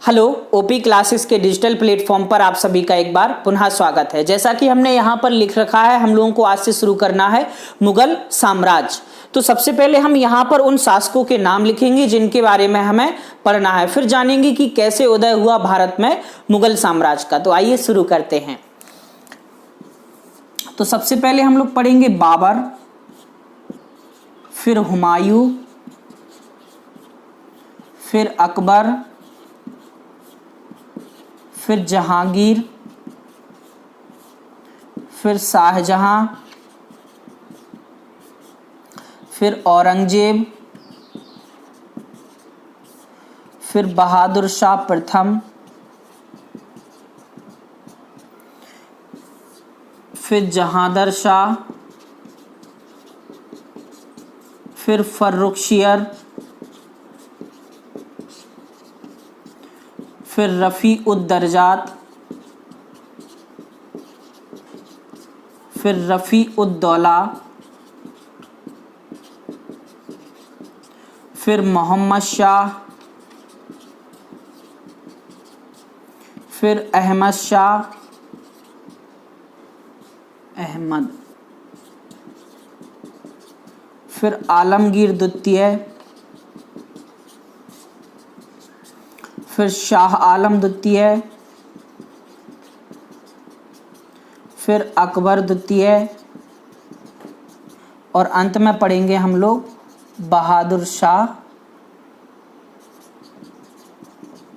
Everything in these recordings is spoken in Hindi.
हेलो, ओपी क्लासेस के डिजिटल प्लेटफॉर्म पर आप सभी का एक बार पुनः स्वागत है। जैसा कि हमने यहाँ पर लिख रखा है, हम लोगों को आज से शुरू करना है मुगल साम्राज्य। तो सबसे पहले हम यहाँ पर उन शासकों के नाम लिखेंगे जिनके बारे में हमें पढ़ना है, फिर जानेंगे कि कैसे उदय हुआ भारत में मुगल साम्राज्य का। तो आइए शुरू करते हैं। तो सबसे पहले हम लोग पढ़ेंगे बाबर, फिर हुमायूं, फिर अकबर, फिर जहांगीर, फिर शाहजहां, फिर औरंगजेब, फिर बहादुर शाह प्रथम, फिर जहांदर शाह, फिर फर्रुखशियर, फिर रफ़ी-उद-दरजात, फिर रफ़ी-उद-दौला, फिर मोहम्मद शाह, फिर अहमद शाह, फिर आलमगीर द्वितीय, फिर शाह आलम द्वितीय, फिर अकबर द्वितीय, और अंत में पढ़ेंगे हम लोग बहादुर शाह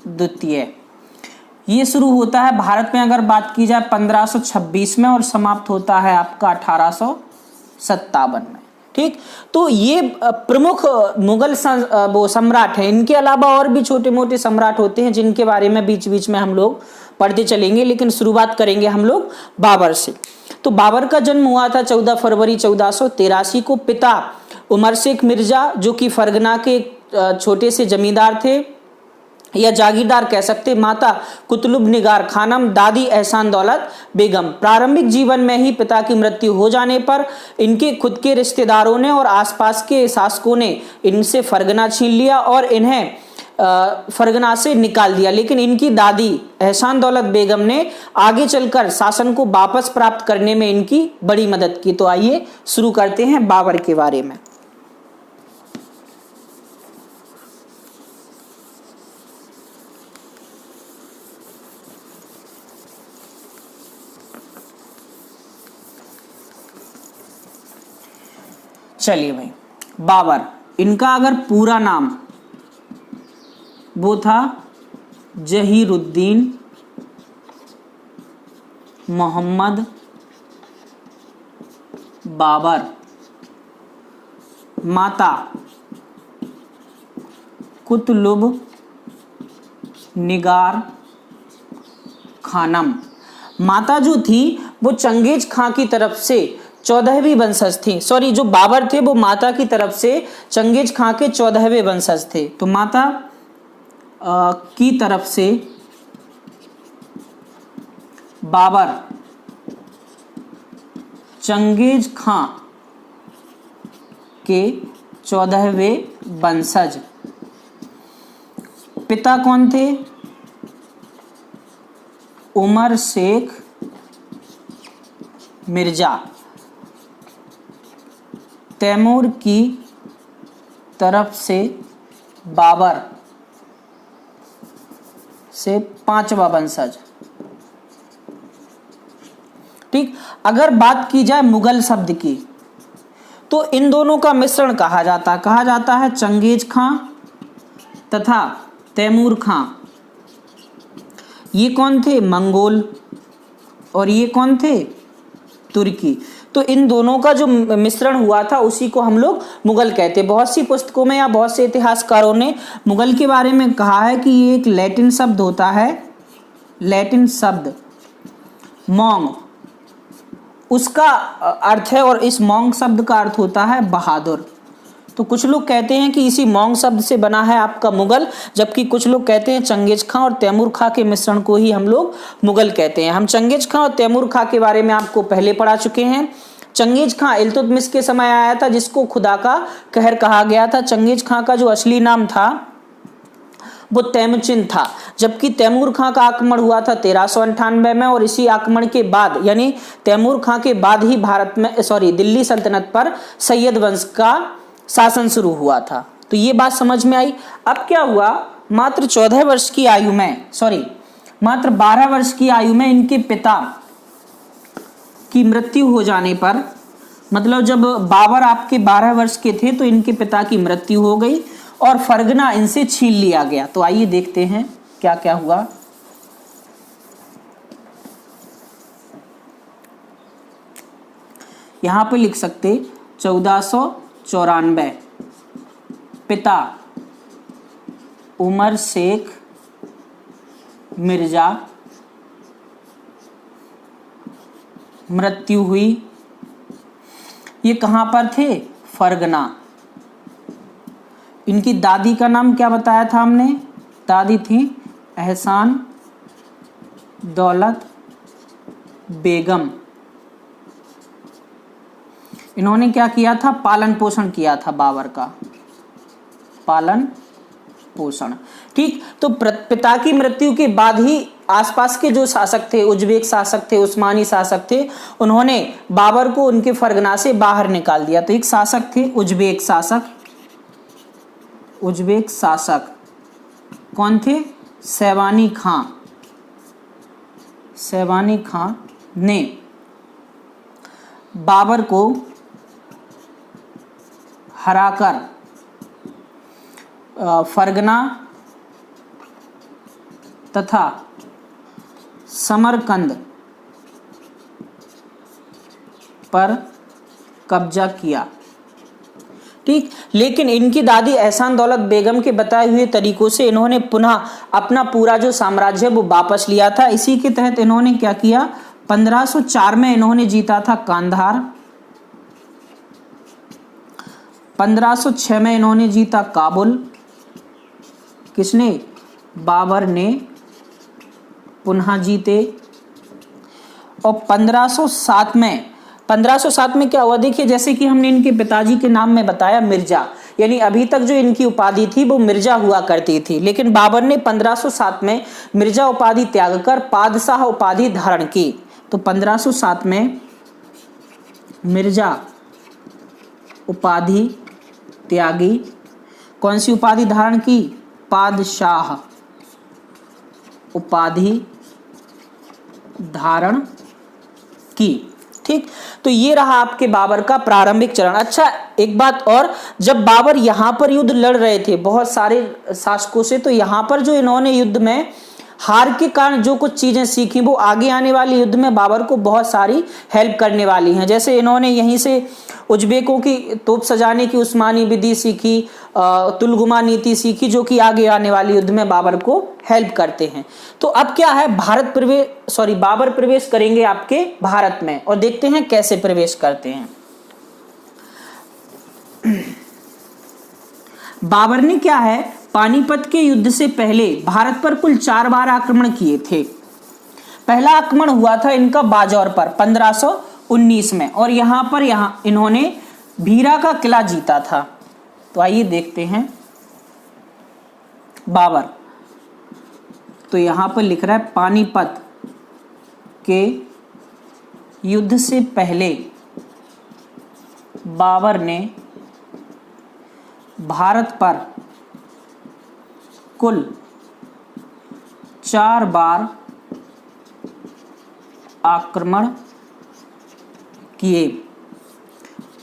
द्वितीय। ये शुरू होता है भारत में अगर बात की जाए 1526 में और समाप्त होता है आपका 1857 में। ठीक, तो ये प्रमुख मुगल वो सम्राट है। इनके अलावा और भी छोटे मोटे सम्राट होते हैं जिनके बारे में बीच बीच में हम लोग पढ़ते चलेंगे, लेकिन शुरुआत करेंगे हम लोग बाबर से। तो बाबर का जन्म हुआ था 14 फरवरी 1483 को। पिता उमर शेख मिर्जा, जो कि फरगना के छोटे से जमींदार थे या जागीरदार कह सकते। माता कुतुब निगार खानम, दादी एहसान दौलत बेगम। प्रारंभिक जीवन में ही पिता की मृत्यु हो जाने पर इनके खुद के रिश्तेदारों ने और आसपास के शासकों ने इनसे फरगना छीन लिया और इन्हें फरगना से निकाल दिया। लेकिन इनकी दादी एहसान दौलत बेगम ने आगे चलकर शासन को वापस प्राप्त करने में इनकी बड़ी मदद की। तो आइए शुरू करते हैं बाबर के बारे में। चलिए भाई, बाबर, इनका अगर पूरा नाम वो था जहीरुद्दीन मोहम्मद बाबर। माता कुतुब निगार खानम। माता जो थी वो चंगेज खां की तरफ से 14वीं वंशज थी। सॉरी, जो बाबर थे वो माता की तरफ से चंगेज खां के 14वें वंशज थे। तो माता की तरफ से बाबर चंगेज खां के 14वें वंशज। पिता कौन थे? उमर शेख मिर्जा। तैमूर की तरफ से बाबर से 5वां वंशज। ठीक, अगर बात की जाए मुगल शब्द की तो इन दोनों का मिश्रण कहा जाता है चंगेज खां तथा तैमूर खां। ये कौन थे? मंगोल। और ये कौन थे? तुर्की। तो इन दोनों का जो मिश्रण हुआ था उसी को हम लोग मुगल कहते हैं। बहुत सी पुस्तकों में या बहुत से इतिहासकारों ने मुगल के बारे में कहा है कि ये एक लैटिन शब्द होता है, लैटिन शब्द मोंग, उसका अर्थ है, और इस मोंग शब्द का अर्थ होता है बहादुर। तो कुछ लोग कहते हैं कि इसी मोंग शब्द से बना है आपका मुगल, जबकि कुछ लोग कहते हैं चंगेज खां और तैमूर खां के मिश्रण को ही हम लोग मुगल कहते हैं। हम चंगेज खां और तैमूर खां के बारे में आपको पहले पढ़ा चुके हैं। चंगेज खां इल्तुतमिश के समय आया था, जिसको खुदा का कहर कहा गया था। चंगेज खां का जो असली नाम था वो तेमुचिन था, जबकि तैमूर खां का आक्रमण हुआ था 1398 में, और इसी आक्रमण के बाद यानी तैमूर खां के बाद ही भारत में दिल्ली सल्तनत पर सैयद वंश का शासन शुरू हुआ था। तो ये बात समझ में आई। अब क्या हुआ, मात्र 12 वर्ष की आयु में मात्र 12 वर्ष की आयु में इनके पिता की मृत्यु हो जाने पर, मतलब जब बाबर आपके 12 वर्ष के थे तो इनके पिता की मृत्यु हो गई और फरगना इनसे छीन लिया गया। तो आइए देखते हैं क्या क्या हुआ। यहां पे लिख सकते 1494, पिता उमर शेख मिर्जा, मृत्यु हुई। ये कहां पर थे, फरगना। इनकी दादी का नाम क्या बताया था हमने, दादी थी एहसान दौलत बेगम। इन्होंने क्या किया था, पालन पोषण किया था बाबर का, पालन पोषण। ठीक, तो पिता की मृत्यु के बाद ही आसपास के जो शासक थे, उज्बेक शासक थे, उस्मानी शासक थे, उन्होंने बाबर को उनके फरगना से बाहर निकाल दिया। तो एक शासक थे उज्बेक शासक कौन थे, सैवानी खां ने बाबर को हराकर फरगना तथा समरकंद पर कब्जा किया। ठीक, लेकिन इनकी दादी एहसान दौलत बेगम के बताए हुए तरीकों से इन्होंने पुनः अपना पूरा जो साम्राज्य वो वापस लिया था। इसी के तहत इन्होंने क्या किया, 1504 में इन्होंने जीता था कांधार, 1506 में इन्होंने जीता काबुल, किसने, बाबर ने पुनः जीते। और 1507 में क्या हुआ, देखिए जैसे कि हमने इनके पिताजी के नाम में बताया मिर्जा, यानी अभी तक जो इनकी उपाधि थी वो मिर्जा हुआ करती थी, लेकिन बाबर ने 1507 में मिर्जा उपाधि त्याग कर पादशाह उपाधि धारण की। तो 1507 में मिर्जा उपाधि त्यागी, कौन सी उपाधि धारण की, पादशाह उपाधि धारण की। ठीक, तो ये रहा आपके बाबर का प्रारंभिक चरण। अच्छा, एक बात और, जब बाबर यहां पर युद्ध लड़ रहे थे बहुत सारे शासकों से, तो यहां पर जो इन्होंने युद्ध में हार के कारण जो कुछ चीजें सीखी वो आगे आने वाले युद्ध में बाबर को बहुत सारी हेल्प करने वाली हैं। जैसे इन्होंने यहीं से उज्बेकों की तोप सजाने की उस्मानी विधि सीखी, तुलगुमा नीति सीखी, जो कि आगे आने वाले युद्ध में बाबर को हेल्प करते हैं। तो अब क्या है, बाबर प्रवेश करेंगे आपके भारत में, और देखते हैं कैसे प्रवेश करते हैं। बाबर ने क्या है, पानीपत के युद्ध से पहले भारत पर कुल 4 बार आक्रमण किए थे। पहला आक्रमण हुआ था इनका बाजौर पर 1519 में, और यहां इन्होंने भीरा का किला जीता था। तो आइए देखते हैं बाबर। तो यहां पर लिख रहा है पानीपत के युद्ध से पहले बाबर ने भारत पर कुल 4 बार आक्रमण किए।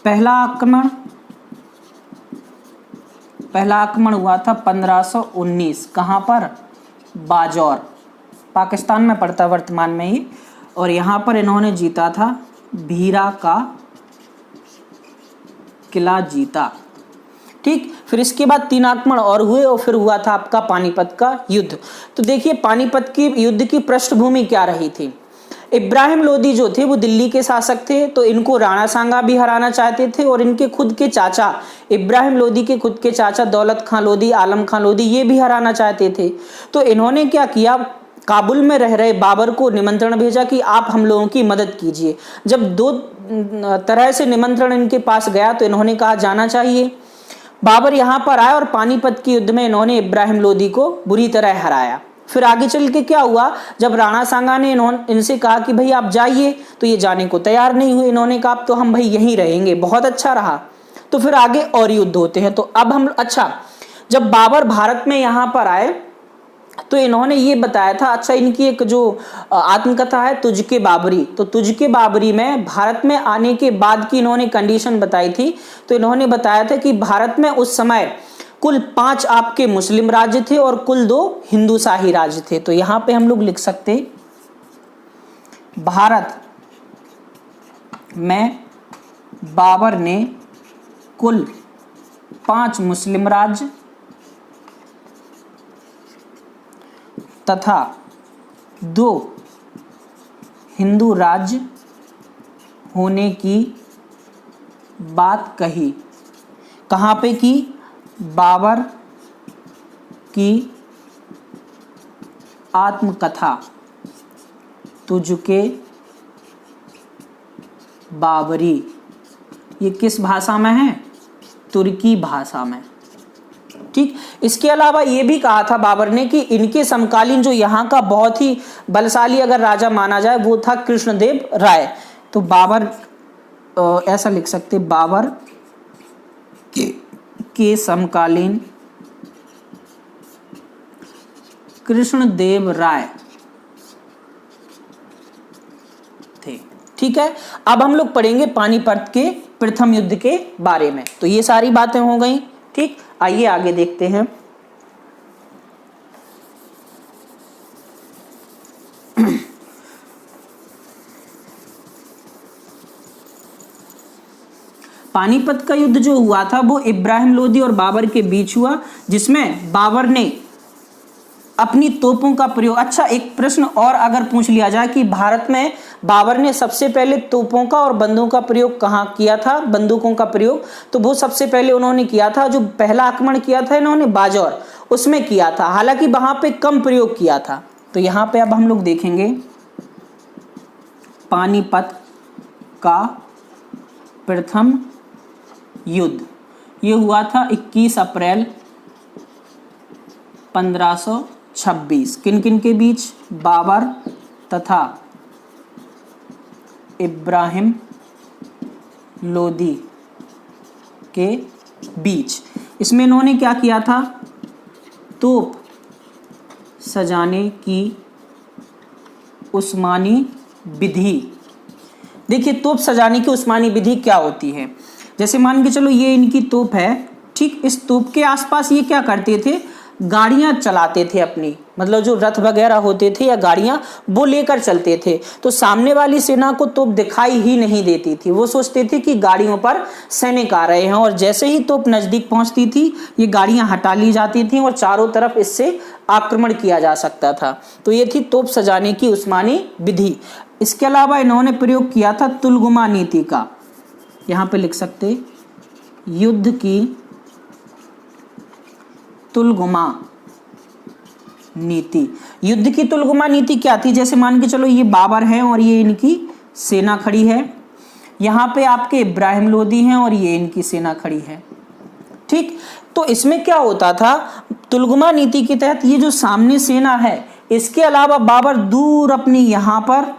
पहला आक्रमण हुआ था 1519, कहां पर, बाजौर, पाकिस्तान में पड़ता वर्तमान में ही, और यहां पर इन्होंने जीता था, भीरा का किला जीता। ठीक, फिर इसके बाद 3 आक्रमण और हुए, और फिर हुआ था आपका पानीपत का युद्ध। तो देखिए पानीपत की युद्ध की पृष्ठभूमि क्या रही थी। इब्राहिम लोदी जो थे वो दिल्ली के शासक थे, तो इनको राणा सांगा भी हराना चाहते थे, और इनके खुद के चाचा, इब्राहिम लोदी के खुद के चाचा दौलत खां लोदी, आलम खां लोदी, ये भी हराना चाहते थे। तो इन्होंने क्या किया, काबुल में रह रहे बाबर को निमंत्रण भेजा कि आप हम लोगों की मदद कीजिए। जब 2 तरह से निमंत्रण इनके पास गया तो इन्होंने कहा जाना चाहिए। बाबर यहाँ पर आए और पानीपत के युद्ध में इन्होंने इब्राहिम लोदी को बुरी तरह हराया। फिर आगे चल के क्या हुआ, जब राणा सांगा ने इनसे कहा कि भाई आप जाइए, तो ये जाने को तैयार नहीं हुए। इन्होंने कहा तो हम भाई यहीं रहेंगे, बहुत अच्छा रहा। तो फिर आगे और युद्ध होते हैं। तो अब हम जब बाबर भारत में यहाँ पर आए तो इन्होंने ये बताया था, इनकी एक जो आत्मकथा है तुझके बाबरी, तो तुझके बाबरी में भारत में आने के बाद की इन्होंने कंडीशन बताई थी। तो इन्होंने बताया था कि भारत में उस समय कुल 5 आपके मुस्लिम राज्य थे और कुल 2 हिंदू शाही राज्य थे। तो यहां पे हम लोग लिख सकते, भारत में बाबर ने कुल 5 मुस्लिम राज्य तथा 2 हिंदू राज्य होने की बात कही। कहाँ पे की? बाबर की आत्मकथा तुझके बाबरी, ये किस भाषा में है? तुर्की भाषा में। ठीक, इसके अलावा ये भी कहा था बाबर ने कि इनके समकालीन जो यहाँ का बहुत ही बलशाली अगर राजा माना जाए वो था कृष्णदेव राय। तो बाबर ऐसा लिख सकते, बाबर के समकालीन कृष्णदेव राय थे। ठीक है, अब हम लोग पढ़ेंगे पानीपत के प्रथम युद्ध के बारे में। तो ये सारी बातें हो गई। ठीक, आइए आगे देखते हैं। पानीपत का युद्ध जो हुआ था वो इब्राहिम लोदी और बाबर के बीच हुआ, जिसमें बाबर ने अपनी तोपों का प्रयोग। एक प्रश्न और अगर पूछ लिया जाए कि भारत में बाबर ने सबसे पहले तोपों का और बंदूकों का प्रयोग कहाँ किया था, बंदूकों का प्रयोग, तो वो सबसे पहले उन्होंने किया था, जो पहला आक्रमण किया था इन्होंने बाजौर, उसमें किया था। हालांकि वहां पे कम प्रयोग किया था। तो यहाँ पे अब हम लोग देखेंगे पानीपत का प्रथम युद्ध। ये हुआ था 21 अप्रैल 1526। किन किन के बीच? बाबर तथा इब्राहिम लोदी के बीच। इसमें इन्होंने क्या किया था? तोप सजाने की उस्मानी विधि। देखिए, तोप सजाने की उस्मानी विधि क्या होती है? जैसे मान के चलो ये इनकी तोप है। ठीक, इस तोप के आसपास ये क्या करते थे? गाड़ियां चलाते थे अपनी, मतलब जो रथ वगैरह होते थे या गाड़ियां, वो लेकर चलते थे। तो सामने वाली सेना को तोप दिखाई ही नहीं देती थी। वो सोचते थे कि गाड़ियों पर सैनिक आ रहे हैं, और जैसे ही तोप नजदीक पहुंचती थी ये गाड़ियां हटा ली जाती थी और चारों तरफ इससे आक्रमण किया जा सकता था। तो ये थी तोप सजाने की उस्मानी विधि। इसके अलावा इन्होंने प्रयोग किया था तुलगुमा नीति का। यहां पे लिख सकते, युद्ध की तुलगुमा नीति। युद्ध की तुलगुमा नीति क्या थी? जैसे मान के चलो ये बाबर है और ये इनकी सेना खड़ी है, यहां पे आपके इब्राहिम लोदी हैं और ये इनकी सेना खड़ी है। ठीक, तो इसमें क्या होता था? तुलगुमा नीति के तहत ये जो सामने सेना है, इसके अलावा बाबर दूर अपनी यहां पर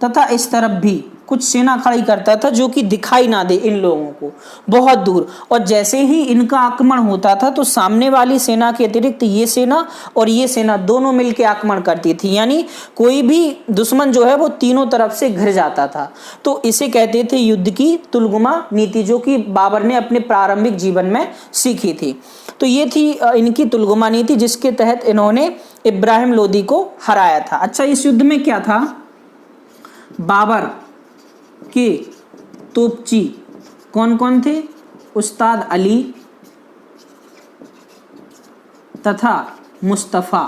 तथा इस तरफ भी कुछ सेना खड़ी करता था, जो कि दिखाई ना दे इन लोगों को, बहुत दूर। और जैसे ही इनका आक्रमण होता था तो सामने वाली सेना के अतिरिक्त ये सेना और ये सेना दोनों मिलकर आक्रमण करती थी, यानी कोई भी दुश्मन जो है वो तीनों तरफ से घिर जाता था। तो इसे कहते थे युद्ध की तुलगुमा नीति, जो कि बाबर ने अपने प्रारंभिक जीवन में सीखी थी। तो ये थी इनकी तुलगुमा नीति, जिसके तहत इन्होंने इब्राहिम लोदी को हराया था। इस युद्ध में क्या था? बाबर के तोपची कौन कौन थे? उस्ताद अली तथा मुस्तफा।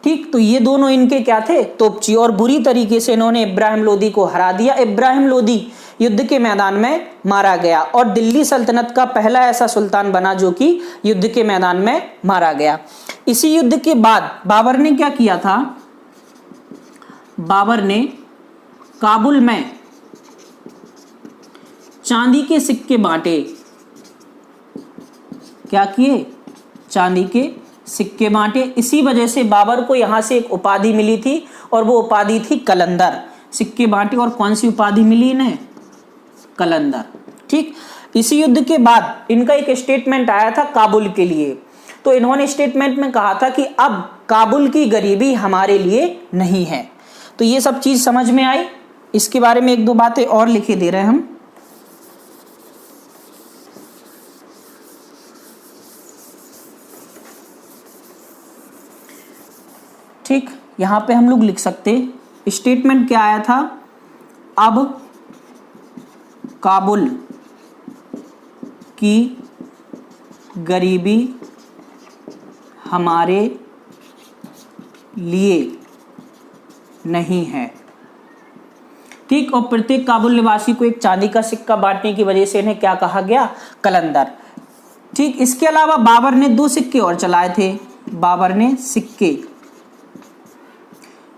ठीक, तो ये दोनों इनके क्या थे? तोपची। और बुरी तरीके से इन्होंने इब्राहिम लोदी को हरा दिया। इब्राहिम लोदी युद्ध के मैदान में मारा गया और दिल्ली सल्तनत का पहला ऐसा सुल्तान बना जो कि युद्ध के मैदान में मारा गया। इसी युद्ध के बाद बाबर ने क्या किया था? बाबर ने काबुल में चांदी के सिक्के बांटे क्या किए, चांदी के सिक्के बांटे। इसी वजह से बाबर को यहां से एक उपाधि मिली थी और वो उपाधि थी कलंदर। सिक्के बांटे और कौन सी उपाधि मिली इन्हें, कलंदर। ठीक, इसी युद्ध के बाद इनका एक स्टेटमेंट आया था काबुल के लिए। तो इन्होंने स्टेटमेंट में कहा था कि अब काबुल की गरीबी हमारे लिए नहीं है। तो ये सब चीज समझ में आई। इसके बारे में एक दो बातें और लिखे दे रहे हैं हम। ठीक, यहां पे हम लोग लिख सकते, स्टेटमेंट क्या आया था, अब काबुल की गरीबी हमारे लिए नहीं है। ठीक, और प्रत्येक काबुल निवासी को एक चांदी का सिक्का बांटने की वजह से इन्हें क्या कहा गया, कलंदर। ठीक, इसके अलावा बाबर ने 2 सिक्के और चलाए थे। बाबर ने सिक्के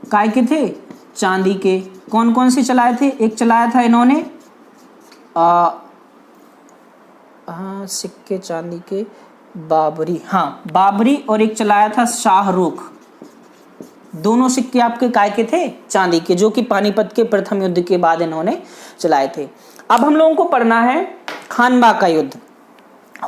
काय के थे, चांदी के। कौन कौन से चलाए थे, एक चलाया था इन्होंने सिक्के चांदी के बाबरी, बाबरी, और एक चलाया था शाहरुख। दोनों सिक्के आपके काय के थे, चांदी के, जो कि पानीपत के प्रथम युद्ध के बाद इन्होंने चलाए थे। अब हम लोगों को पढ़ना है खानबा का युद्ध।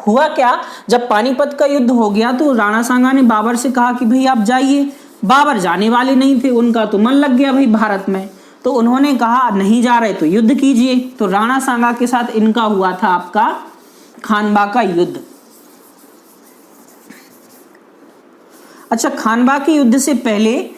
हुआ क्या, जब पानीपत का युद्ध हो गया तो राणा सांगा ने बाबर से कहा कि भाई आप जाइए। बाबर जाने वाले नहीं थे, उनका तो मन लग गया भाई भारत में। तो उन्होंने कहा नहीं जा रहे तो युद्ध कीजिए। तो राणा सांगा के साथ इनका हुआ था आपका खानबा का युद्ध। अच्छा, खानबा के युद्ध से पहले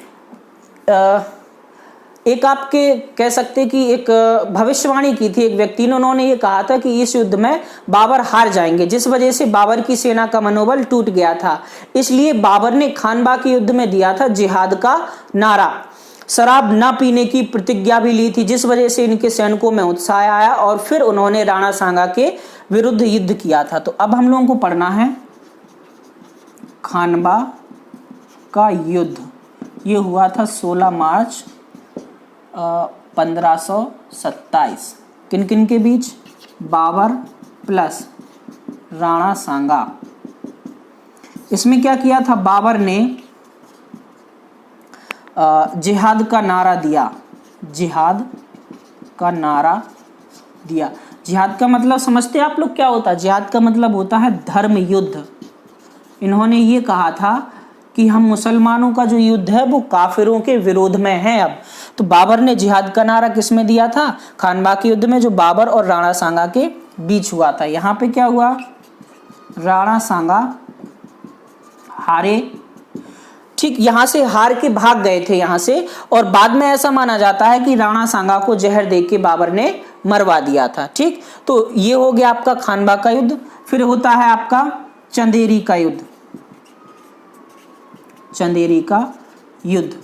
एक आपके कह सकते कि एक भविष्यवाणी की थी एक व्यक्ति ने। उन्होंने ये कहा था कि इस युद्ध में बाबर हार जाएंगे, जिस वजह से बाबर की सेना का मनोबल टूट गया था। इसलिए बाबर ने खानबा के युद्ध में दिया था जिहाद का नारा। शराब न पीने की प्रतिज्ञा भी ली थी, जिस वजह से इनके सैनिकों में उत्साह आया और फिर उन्होंने राणा सांगा के विरुद्ध युद्ध किया था। तो अब हम लोगों को पढ़ना है खानबा का युद्ध। ये हुआ था 16 मार्च 1527। किन किन के बीच, बाबर प्लस राणा सांगा। इसमें क्या किया था, बाबर ने जिहाद का नारा दिया। जिहाद का नारा दिया। जिहाद का मतलब समझते हैं आप लोग क्या होता है, जिहाद का मतलब होता है धर्म युद्ध। इन्होंने ये कहा था कि हम मुसलमानों का जो युद्ध है वो काफिरों के विरोध में है अब। तो बाबर ने जिहाद का नारा किसमें दिया था, खानबा के युद्ध में, जो बाबर और राणा सांगा के बीच हुआ था। यहाँ पे क्या हुआ, राणा सांगा हारे। ठीक, यहां से हार के भाग गए थे यहां से, और बाद में ऐसा माना जाता है कि राणा सांगा को जहर दे के बाबर ने मरवा दिया था। ठीक, तो ये हो गया आपका खानबा का युद्ध। फिर होता है आपका चंदेरी का युद्ध। चंदेरी का युद्ध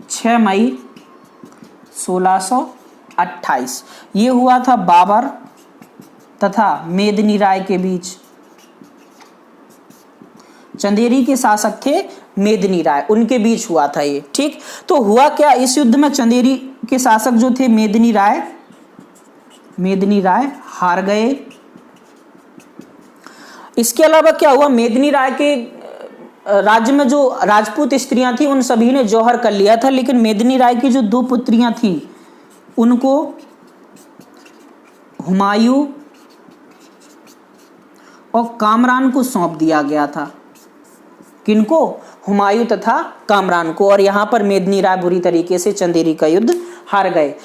6 मई 1628। ये हुआ था बाबर तथा मेदिनी राय के बीच। चंदेरी के शासक थे मेदिनी राय, उनके बीच हुआ था ये। ठीक, तो हुआ क्या, इस युद्ध में चंदेरी के शासक जो थे मेदिनी राय हार गए। इसके अलावा क्या हुआ, मेदिनी राय के राज्य में जो राजपूत स्त्रियां थी उन सभी ने जौहर कर लिया था, लेकिन मेदिनी राय की जो 2 पुत्रियां थी उनको हुमायूं और कामरान को सौंप दिया गया था। किनको, हुमायूं तथा कामरान को। और यहां पर मेदिनी राय बुरी तरीके से चंदेरी का युद्ध हार गए।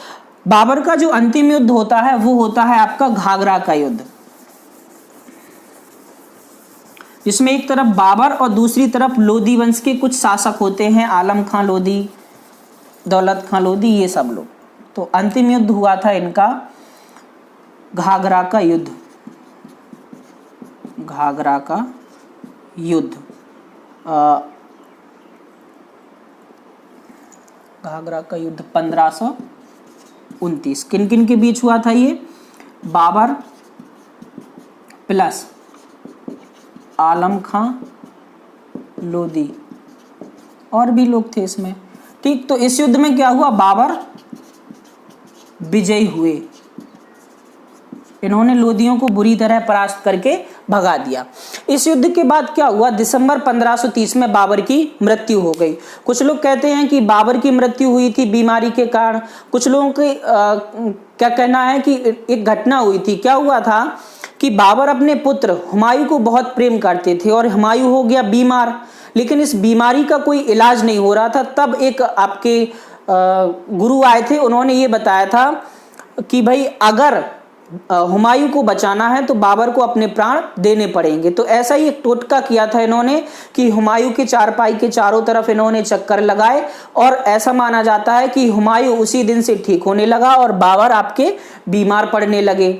बाबर का जो अंतिम युद्ध होता है वो होता है आपका घाघरा का युद्ध, जिसमें एक तरफ बाबर और दूसरी तरफ लोधी वंश के कुछ शासक होते हैं, आलम खां लोधी, दौलत खां लोधी, ये सब लोग। तो अंतिम युद्ध हुआ था इनका घाघरा का युद्ध। घाघरा का युद्ध, घाघरा का युद्ध 1529। किन किन के बीच हुआ था ये, बाबर प्लस आलम खां लोधी, और भी लोग थे इसमें। ठीक, तो इस युद्ध में क्या हुआ, बाबर विजयी हुए। इन्होंने लोधियों को बुरी तरह परास्त करके भगा दिया। इस युद्ध के बाद क्या हुआ, दिसंबर 1530 में बाबर की मृत्यु हो गई। कुछ लोग कहते हैं कि बाबर की मृत्यु हुई थी बीमारी के कारण, कुछ लोगों के क्या कहना है कि एक घटना हुई थी। क्या हुआ था कि बाबर अपने पुत्र हुमायूं को बहुत प्रेम करते थे और हुमायूं हो गया बीमार, लेकिन इस बीमारी का कोई इलाज नहीं हो रहा था। तब एक आपके गुरु आए थे, उन्होंने ये बताया था कि भाई अगर हुमायूं को बचाना है तो बाबर को अपने प्राण देने पड़ेंगे। तो ऐसा ही एक टोटका किया था इन्होंने कि हुमायूं के चारपाई के चारों तरफ इन्होंने चक्कर लगाए और ऐसा माना जाता है कि हुमायूं उसी दिन से ठीक होने लगा और बाबर आपके बीमार पड़ने लगे।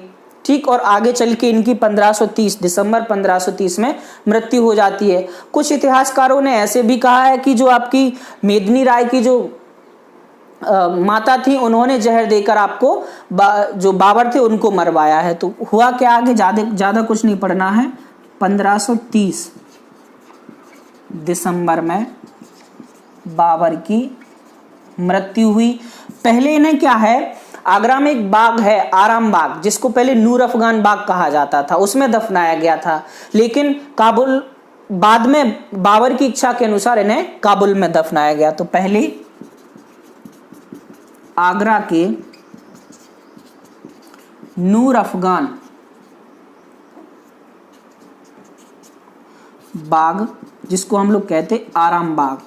ठीक, और आगे चल के इनकी 1530 दिसंबर 1530 में मृत्यु हो जाती है। कुछ इतिहासकारों ने ऐसे भी कहा है कि जो आपकी मेदिनी राय की जो माता थी, उन्होंने जहर देकर आपको जो बाबर थे उनको मरवाया है। तो हुआ क्या, आगे ज्यादा कुछ नहीं पढ़ना है। 1530 दिसंबर में बाबर की मृत्यु हुई। पहले इन्हें क्या है, आगरा में एक बाग है आराम बाग, जिसको पहले नूर अफगान बाग कहा जाता था, उसमें दफनाया गया था। लेकिन काबुल, बाद में बाबर की इच्छा के अनुसार इन्हें काबुल में दफनाया गया। तो पहले आगरा के नूर अफगान बाग, जिसको हम लोग कहते आराम बाग,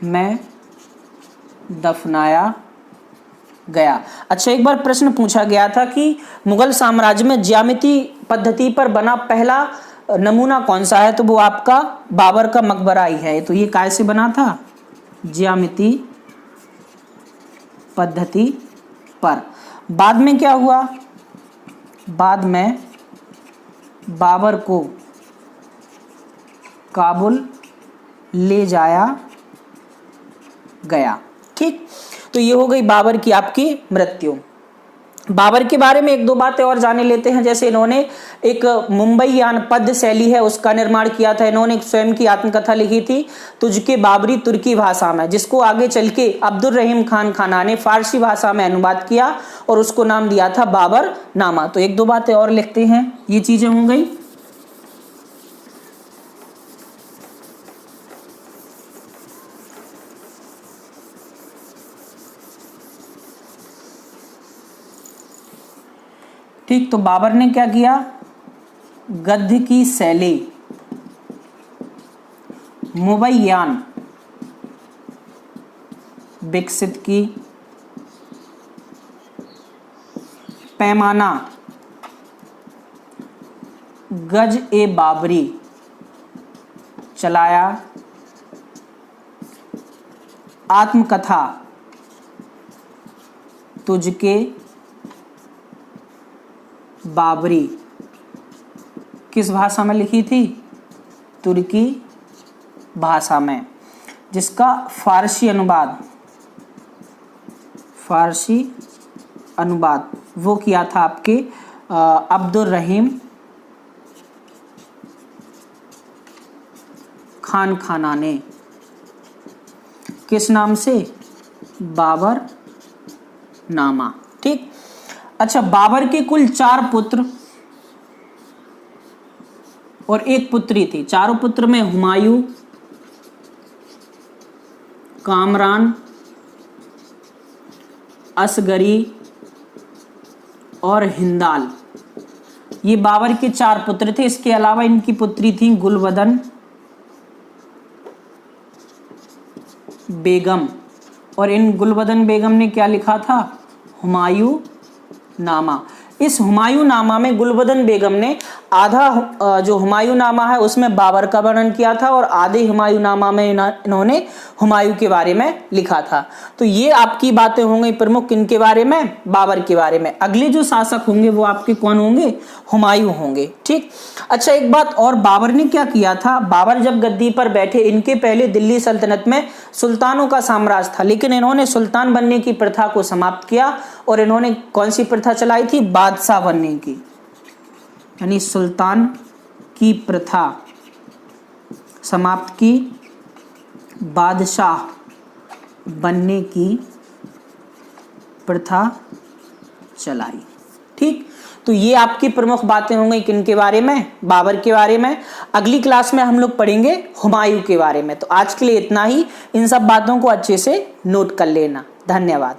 में दफनाया गया। अच्छा, एक बार प्रश्न पूछा गया था कि मुगल साम्राज्य में ज्यामिति पद्धति पर बना पहला नमूना कौन सा है, तो वो आपका बाबर का मकबरा ही है। तो ये काय से बना था, ज्यामिति पद्धति पर। बाद में क्या हुआ, बाद में बाबर को काबुल ले जाया गया। ठीक, तो ये हो गई बाबर की आपकी मृत्यु। बाबर के बारे में एक दो बातें और जाने लेते हैं। जैसे इन्होंने एक मुंबईयान पद्य शैली है उसका निर्माण किया था। इन्होंने एक स्वयं की आत्मकथा लिखी थी तुझके बाबरी तुर्की भाषा में, जिसको आगे चल के अब्दुल रहीम खान खाना ने फारसी भाषा में अनुवाद किया और उसको नाम दिया था बाबर नामा। तो एक दो बातें और लिखते हैं, ये चीजें हो गई। ठीक, तो बाबर ने क्या किया, गद्य की शैली मुबैयान विकसित की, पैमाना गज ए बाबरी चलाया, आत्मकथा तुझके बाबरी किस भाषा में लिखी थी, तुर्की भाषा में, जिसका फारसी अनुवाद वो किया था आपके अब्दुल रहीम खान खाना ने। किस नाम से, बाबर नामा। ठीक, अच्छा, बाबर के कुल 4 पुत्र और 1 पुत्री थी। चारों पुत्र में हुमायूं, कामरान, असगरी और हिंदाल, ये बाबर के 4 पुत्र थे। इसके अलावा इनकी पुत्री थी गुलबदन बेगम, और इन गुलबदन बेगम ने क्या लिखा था, हुमायूं नामा। इस हुमायूं नामा में गुलबदन बेगम ने आधा जो हुमायूं नामा है उसमें बाबर का वर्णन किया था और आधे हुमायूं नामा में इन्होंने हुमायूं के बारे में लिखा था। तो ये आपकी बातें होंगी प्रमुख, किनके बारे में, बाबर के बारे में। अगले जो शासक होंगे वो आपके कौन होंगे, हुमायूं होंगे। ठीक, अच्छा, एक बात और, बाबर ने क्या किया था, बाबर जब गद्दी पर बैठे, इनके पहले दिल्ली सल्तनत में सुल्तानों का साम्राज्य था, लेकिन इन्होंने सुल्तान बनने की प्रथा को समाप्त किया और इन्होंने कौन सी प्रथा चलाई थी, बादशाह बनने की, यानी सुल्तान की प्रथा समाप्त की, बादशाह बनने की प्रथा चलाई। ठीक, तो ये आपकी प्रमुख बातें होंगी किनके बारे में, बाबर के बारे में। अगली क्लास में हम लोग पढ़ेंगे हुमायूं के बारे में। तो आज के लिए इतना ही, इन सब बातों को अच्छे से नोट कर लेना। धन्यवाद।